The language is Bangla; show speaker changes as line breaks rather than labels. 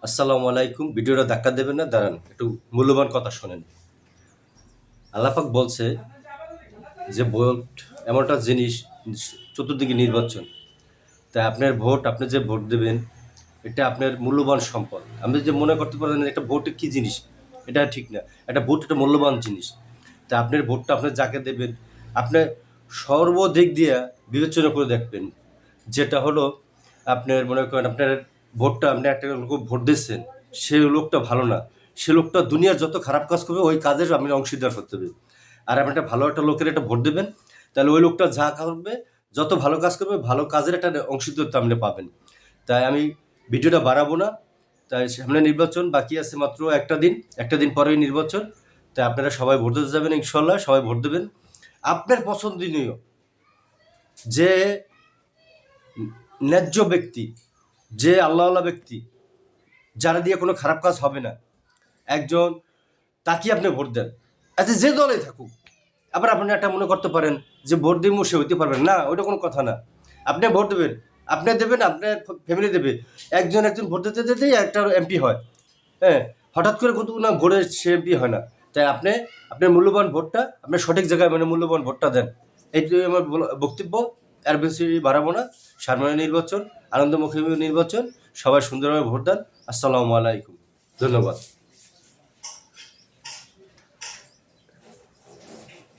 আসসালামু আলাইকুম। ভিডিওটা ধাক্কা দেবেন না, দাঁড়ান একটু মূল্যবান কথা শোনেন। আল্লাহ পাক বলছে যে ভোট এমন একটা জিনিস, চতুর্দিকে নির্বাচন। তাই আপনার ভোট, আপনি যে ভোট দেবেন এটা আপনার মূল্যবান সম্পদ। আপনি যে মনে করতে পারেন একটা ভোট কী জিনিস, এটা ঠিক না। একটা ভোট একটা মূল্যবান জিনিস। তা আপনার ভোটটা আপনি যাকে দেবেন, আপনি সর্বদিক দিয়ে বিবেচনা করে দেখবেন। যেটা হলো, আপনার মনে করেন আপনার ভোটটা, আপনি একটা লোক ভোট দিচ্ছেন, সেই লোকটা ভালো না, সে লোকটা দুনিয়ার যত খারাপ কাজ করবে ওই কাজের আপনি অংশীদার করতে হবে। আর আপনি একটা ভালো একটা লোকের একটা ভোট দেবেন, তাহলে ওই লোকটা যা করবে, যত ভালো কাজ করবে, ভালো কাজের একটা অংশীদারিত্ব আপনি পাবেন। তাই আমি ভিডিওটা বাড়াবো না। তাই সামনে নির্বাচন বাকি আছে মাত্র একটা দিন পরেই নির্বাচন। তাই আপনারা সবাই ভোট দিতে যাবেন, ইনশাল্লাহ সবাই ভোট দেবেন। আপনার পছন্দনীয় যে ন্যায্য ব্যক্তি, যে আল্লাহওয়ালা ব্যক্তি, যারা দিয়ে কোনো খারাপ কাজ হবে না, একজন, তাকে আপনি ভোট দেন। আচ্ছা, যে দলে থাকুক। আবার আপনি একটা মনে করতে পারেন যে ভোট দিব সে হইতে পারবেন না, ওইটা কোনো কথা না। আপনি ভোট দেবেন, আপনি দেবেন, আপনার ফ্যামিলি দেবে। একজন ভোট দিতে দিতেই একটা এমপি হয়। হ্যাঁ, হঠাৎ করে কত না ভোটে সে এমপি হয় না। তাই আপনি আপনার মূল্যবান ভোটটা আপনি সঠিক জায়গায় মূল্যবান ভোটটা দেন। এইটাই আমার বক্তব্য। আর বেশি বাড়াবো না। সামনে নির্বাচন, আনন্দমুখী নির্বাচন, সবাই সুন্দরভাবে ভোট দেন। আসসালামু আলাইকুম, ধন্যবাদ।